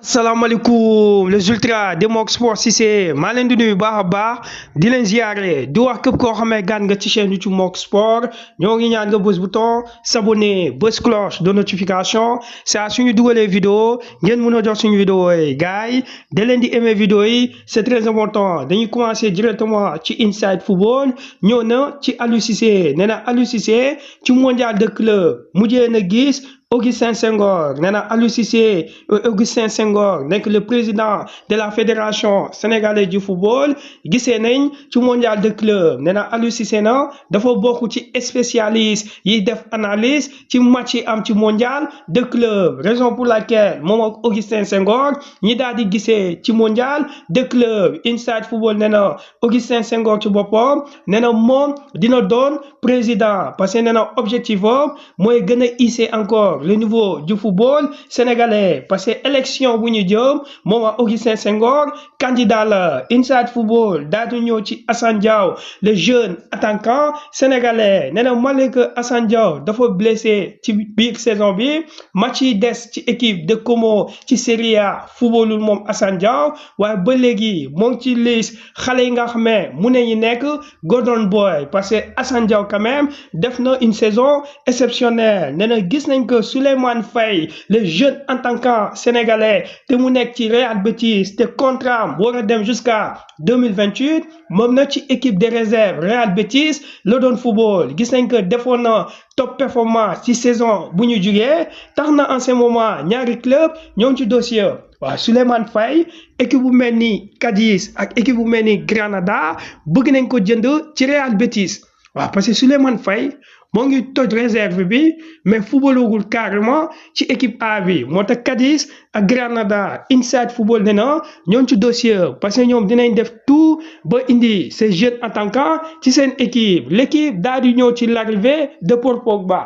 salaamaaleykum les ultras Demok Sport Cissé maa leen di nuyu baax a baax di leen ziare di wax képp koo xamee gaan nga ci chaîne YouTube Mok Sport ñoo ngi ñaan nga bës bouton s'abonner bës cloche de notification saa suñu dugalee vidéo ngeen mën a jox suñu vidéo yi gars yi da leen di aimer vidéo yi c'est très important dañuy commencer directement ci Inside Football ñëw na ci Aliou Cissé nee na Aliou Cissé ci mondial de club mujjee na gis Augustin Senghor nee na Aliou Cissé Augustin Senghor nekk le président de la fédération sénégalaise du football gisee nañ ci mondial de club nee na Aliou Cissé na dafa bokk ci spécialiste yi def analyse ci match yi am ci mondial de club raison pour laquelle moom ak Augustin Senghor ñi daal di gisee ci mondial de club Inside Football nee na Augustin Senghor ci boppam nee na moom dina doon président parce que nee na objectif am mooy gën a hisser encore le niveau du football sénégalais parce que élection bu ñu jëm moom ak Augustin Senghor candidat la Inside Football daal di ñëw ci Assane Diao le jeune attaquant sénégalais nee na malgré Assane Diao dafa blessé ci biir saison bi match yi des ci équipe de Como ci Serie A footballul moom Assane Diao waaye ba léegi moo ngi ci liste xale yi nga xam ne mu ne ñu nekk Golden Boy parce que Assane Diao quand même def na une saison exceptionnelle nee na gis nañ que Souleymane Faye le jeune attaquant sénégalais te mu nekk ci Real Betis te contrat am war a dem jusqu'à 2028 moom na ci équipe de réserve Real Betis la doon football gis nañ que defoon na top performance ci saison bu ñu jugee tax na en ce moment ñaari club ñoo ngi ci dossier waaw Souleymane Faye équipe bu mel ni Cadiz ak équipe bu mel ni Granada bëgg nañ ko jënd ci Real Betis waaw parce que Souleymane Faye moo ngi toj réserve bi mais footballagul carrément ci équipe A bi moo tax Cadiz ak Granada Inside Football nee na ñoom ci dossier parce que ñoom dinañ def tout ba indi ces jeunes attaquants ci seen équipe l'équipe daal di ñëw ci l'arrivée de Paul Pogba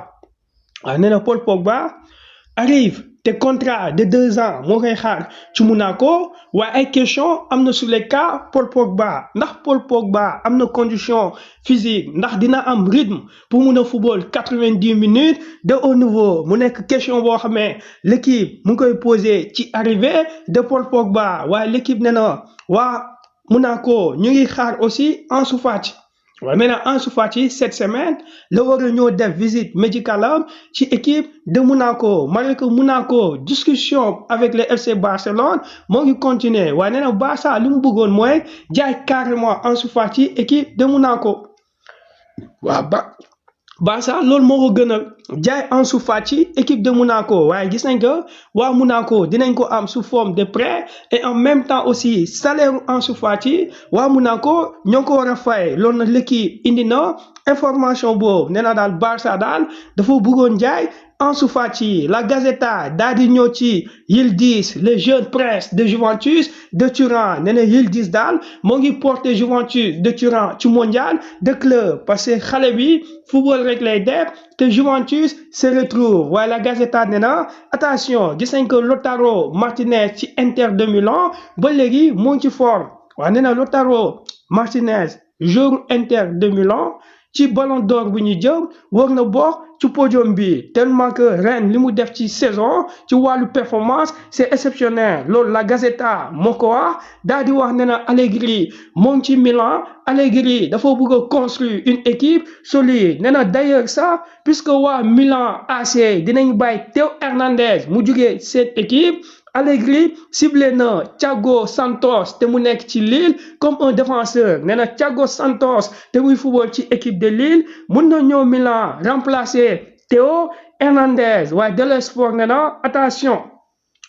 waaw nee na Paul Pogba arrive te contrat de 2 ans moo koy xaar ci Monaco waaye ay question am na sur le cas Paul Pogba ndax Paul Pogba am na condition physique ndax dina am rythme pour mun a football 90 minutes de haut niveau mu nekk question boo xamee l'équipe mu ngi koy posé ci arrivée de Paul Pogba waaye l'équipe nee na waa Monaco ñu ngi xaar aussi Ansu Fati waaye maintenant Ansu Fati cette semaine la war a ñëw def visite médicale ci équipe de Monaco malgré que Monaco discussion avec le FC Barcelone moo ngi continuer waaye nee na Barça li mu bëggoon mooy jaay carrément Ansu Fati équipe de Monaco waaw Barça loolu moo ko gën a jaay Ansu Fati équipe de Monaco waaye gis nañ que waa Monaco dinañ ko am sous forme de prêt et en même temps aussi salaire Ansu Fati waa Monaco ñoo ko war a fay loolu nag l'équipe indi na information boobu nee na daal Barça daal dafa bëggoon jaay Ansu Fati la Gazzetta daal di ñëw ci Yıldız le jeune prince de Juventus de Turin nee na Yıldız daal moo ngi porter Juventus de Turin ci mondial de club parce que xale bi football rek lay def te Juventus se retrouve waaye la Gazzetta nee na attention gis nañ que Lautaro Martinez ci Inter de Milan ba léegi moo ngi ci forme waaye nee na Lautaro Martinez joueur Inter de Milan ci Ballon d'Or bu ñu jëm war na bokk ci podium bi tellement que ren li mu def ci saison ci wàllu performance c'est exceptionnel loolu la Gazzetta moo ko wax daal di wax ne na Allegri moo ngi ci Milan Allegri dafa bëgg a construire une équipe solide nee na d'ailleurs ça puisque waa Milan AC dinañ bàyyi Théo Hernandez mu jugee cette équipe Allegri ciblé na Thiago Santos te mu nekk ci Lille comme un défenseur nee na Thiago Santos te muy football ci équipe de Lille mun na ñëw Milan remplacer Théo Hernandez waaye Dele Sport nee na attention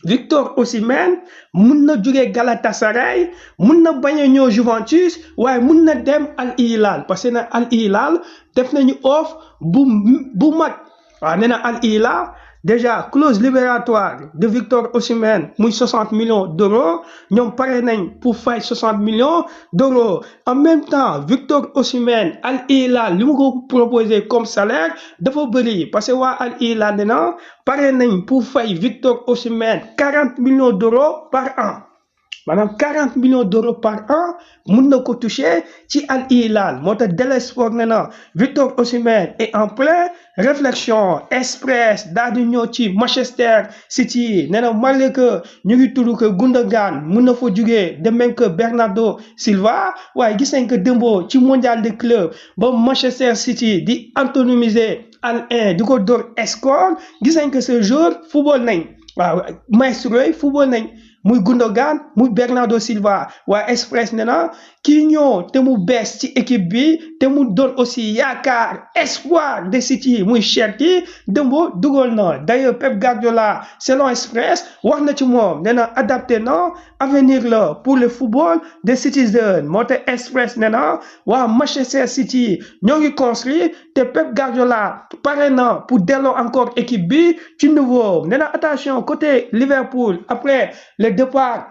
Victor Osimhen mun na jógee Galatasaray mun na bañ a ñëw Juventus waaye mun na dem Al Hilal parce que na Al Hilal def nañu offre bu mag waaw nee na Al Hilal déjà clause libératoire de Victor Osimhen muy 60 millions d'euros ñoom pare nañ pour fay 60 millions d'euros en même temps Victor Osimhen Al Hilal li mu ko proposé comme salaire dafa bëri parce que waa Al Hilal dina pare nañ pour fay Victor Osimhen 40 millions d'euros par an maanaam 40 millions d'euros par an mun na ko toucher ci Al Hilal moo tax Daily Sport nee na Victor Osimhen est en pleine réflexion express daal di ñëw ci Manchester City nee na malgré que ñu ngi tudd que Gundogan mun na fa jugee de même que Bernardo Silva waaye gis nañ que démbo ci mondial de club ba Manchester City di anonymiser Al-1 di ko dóor score gis nañ que ce jour football nañ waaw maestro yi football nañ muy Gundogan muy Bernardo Silva waa Express nee na kii ñëw te mu bees ci équipe bi te mu doon aussi yaakaar espoir de City muy Cherki démbo dugal na d'ailleurs Pep Guardiola selon Express wax na ci moom nee na adapté na avenir la pour le football des citizens moo tax Express nee na waa Manchester City ñoo ngi construit te Pep Guardiola pare na pour delloo encore équipe bi ci nouveau nee na attention côté Liverpool après le départ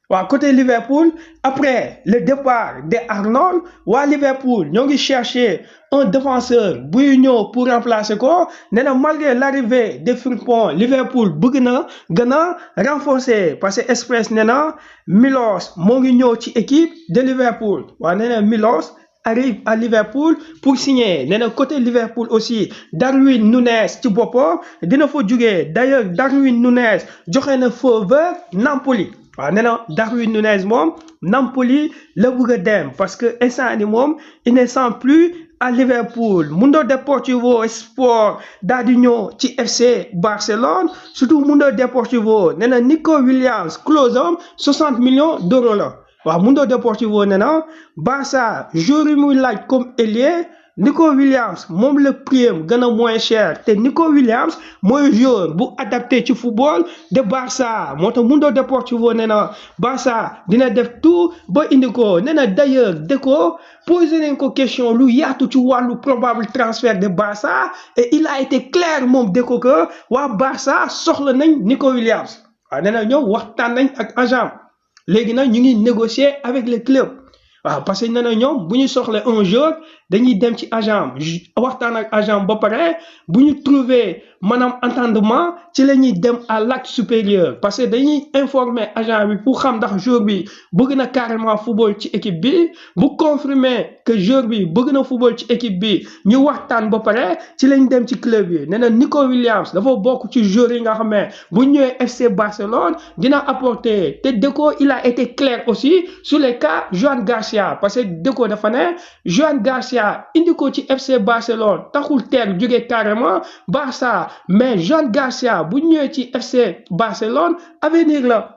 waaw côté Liverpool après le départ de Arnold waa Liverpool ñoo ngi chercher un défenseur buy ñëw pour remplacer ko nee na malgré l'arrivée de Frimpong Liverpool bëgg na gën a renforcer parce que Express nee na Milos moo ngi ñëw ci équipe de Liverpool waaw nee na Milos arrive à Liverpool pour signer nee na côté Liverpool aussi Darwin Núñez ci boppam dina fa jugee d'ailleurs Darwin Núñez joxe na feu vert Napoli waaw nee na Darwin Núñez moom Napoli la bëgg a dem parce que instant ni moom il ne sent plus à Liverpool Mundo Deportivo Sport daal di ñëw ci FC Barcelone surtout Mundo Deportivo nee na Nico Williams clause am 60 millions d'euros la waaw Mundo Deportivo nee na Barça joueur yi muy laaj comme ailier Nico Williams moom le prix gën a moins cher te Nico Williams mooy joueur bu adapté ci football de Barça moo tax Mundo Deportivo nee na Barça dina def tout ba indi ko nee na d'ailleurs Deco posé nañ ko question lu yaatu ci wàllu probable transfert de Barça et il a été clair moom Deco que waa Barça soxla nañ Nico Williams waaw nee na ñoom waxtaan nañ ak agent léegi nag ñu ngi négocier avec le club waaw parce que nee na ñoom bu ñu soxla un joueur dañuy dem ci agent waxtaan ak agent ba pare bu ñu trouver maanaam entendement ci la ñuy dem à l'acte supérieur parce que dañuy informer agent bi pour xam ndax joueur bi bëgg na carrément football ci équipe bi bu confirmer que joueur bi bëgg na football ci équipe bi ñu waxtaan ba pare ci lañ dem ci club yi nee na Nico Williams dafa bokk ci joueur yi nga xam ne bu ñëwee FC Barcelone dina apporter te Deco il a été clair aussi sur les cas Joan Garcia parce que Deco dafa ne Joan Garcia indi ko ci FC Barcelone taxul teel jóge carrément Barça mais Joan Garcia bu ñëwee ci FC Barcelone avenir la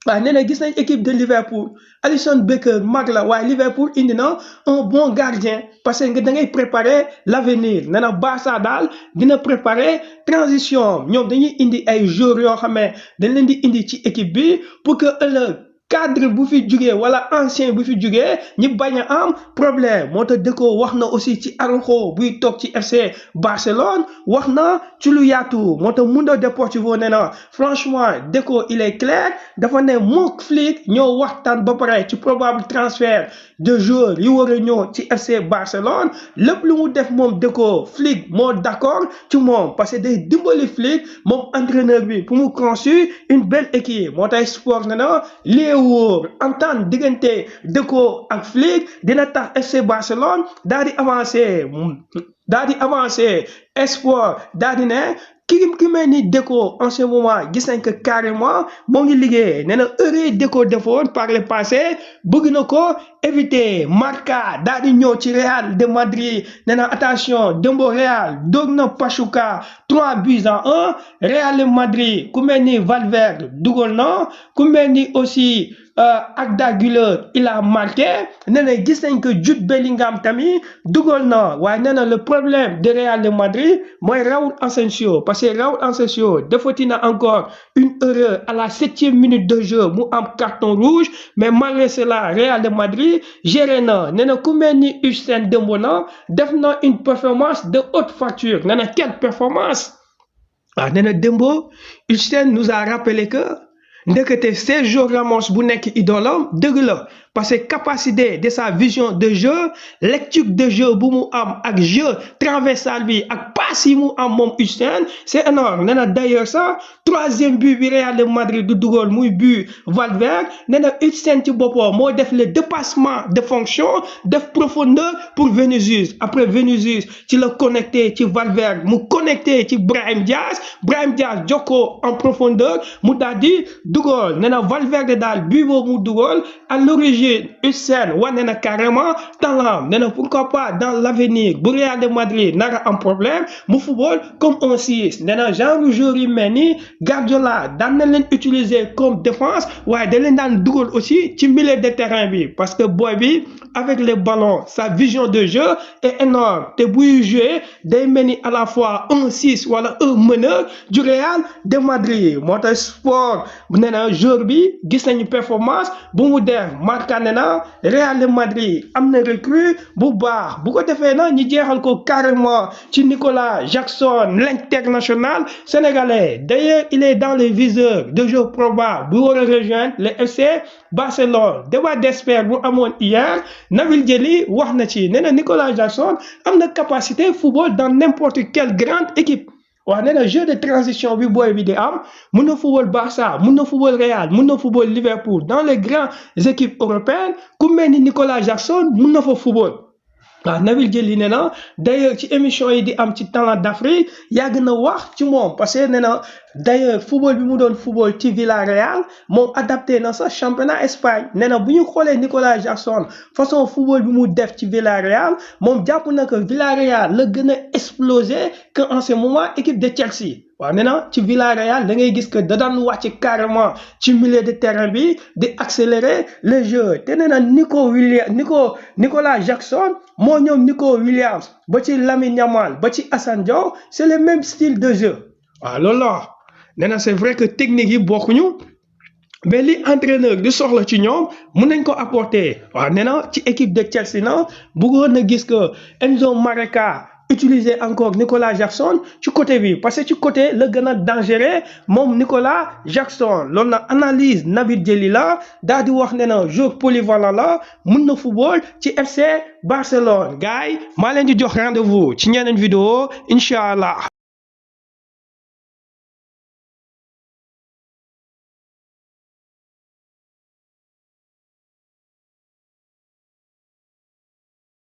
waaw nee na gis nañ équipe de Liverpool Alisson Becker mag la waaye Liverpool indi na un bon gardien parce que da ngay préparer l'avenir nee na Barça daal dina préparer transition ñoom dañuy indi ay joueurs yoo xam ne dañ leen di indi ci équipe bi pour que ëllëg cadre bu fi jugee wala ancien bu fi jugee ñi bañ a am problème moo tax Deco wax na aussi ci Araujo buy toog ci FC Barcelone wax na ci lu yaatu moo tax Mundo Deportivo nee na franchement Deco il est clair dafa ne mook Flick ñoo waxtaan ba pare ci probable transfert de joueurs yi war a ñëw ci FC Barcelone lépp lu mu def moom Deco Flick moo d'accord ci moom parce que day dimbali Flick moom entraîneur bi pour mu construire une belle équipe moo tax sport nee na wóor entente diggante Deco ak Flick dina tax FC Barcelone daal di avancer espoir daal di ne ki mel ni Deco en ce moment gis nañ que carrément moo ngi liggéey nee na heure Deco defoon par le passé bëgg na ko éviter Marca daal di ñëw ci Real de Madrid nee na attention démbo Real dóor na Pachuca 3-1 Real de Madrid ku mel ni Valverde dugal na ku mel ni aussi Arda Güler il a marqué nee na gis nañ que Jude Bellingham tamit dugal na waaye nee na le problème de Real de Madrid mooy Raúl Asensio parce que Raúl Asensio defati na encore une erreur à la 7e minute de jeu mu am carton rouge mais malgré cela Real de Madrid géré na nee na ku mel ni Hussein Dembélé def na une performance de haute facture nee na quelle performance nee na Dembo Hussein nous a rappelé que ndekete Sergio Ramos bu nekk idolam dëgg la parce que capacité de sa vision de jeu lecture de jeu bu mu am ak jeu transversal bi ak passe yi mu am moom Hussein c'est énorme nee na d'ailleurs ça troisième but bi Real de Madrid du dugal muy but Valverde nee na Hussein ci boppam moo def le dépassement de fonction def profondeur pour Vinicius après Vinicius ci la connecté ci Valverde mu connecté ci Brahim Diaz jokkoo en profondeur mu daal di dugal nee na Valverde daal but boobu mu dugal à l'origine Hussein wane na carrément talent nee na pourquoi pas dans l'avenir bu Real de Madrid nara am problème mu football comme un 6 nee na genre joueur yu mel ni Guardiola daan na leen utiliser comme défense waaye da leen daan dugal aussi ci milieu de terrain bi parce que boy bi avec les ballons sa vision de jeu est énorme te buy jouer day mel ni à la fois un 6 wala un meneur du Real de Madrid moo tax sport nee na joueur bi gis nañu performance bu mu def marqué na Real de Madrid am na recrue bu baax bu ko defee na ñu jeexal ko carrément ci Nicolas Jackson l'international sénégalais d'ailleurs il est dans les viseurs de jeu probable bu war a rejoindre le FC Barcelone débat d'expert bu amoon hier Nabil Djeli wax na ci nee na Nicolas Jackson am na capacité football dans n'importe quelle grande équipe waaw nee na jeu de transition bi booy bi di am mun na football Barça mun na football Real mun na football Liverpool dans les grandes équipes européennes ku mel ni Nicolas Jackson mun na fa football. waaw Nabil Djeli nee na d'ailleurs ci émission yi di am ci Talent d'Afrique yàgg na wax ci moom parce que nee na d'ailleurs football bi mu doon football ci Villarreal moom adapté na sa championnat Espagne nee na bu ñu xoolee Nicolas Jackson façon football bi mu def ci Villarreal moom jàpp na que Villarreal la gën a explosé que en ce moment équipe de Chelsea. waaw nee na ci Villarreal da ngay gis que da daan wàcc carrément ci milieu de terrain bi di accélérer le jeu te nee na Nicolas Jackson moo ñoom Nico Williams ba ci Lamine Yamal ba ci Assane Diao c'est le même style de jeu waaw loolu la nee na c'est vrai que technique yi bokkuñu mais li entraîneur di soxla ci ñoom mun nañ ko apporter waaw nee na ci équipe de Chelsea na bëggoon na gis que Enzo Maresca utiliser encore Nicolas Jackson ci côté bi parce que ci côté la gën a dangereux moom Nicolas Jackson loolu na analyse Nabil Djeli la daal di wax ne na joueur polyvalent la mun na football ci FC Barcelone gars yi maa leen di jox rendez-vous ci ñeneen vidéo incha allah.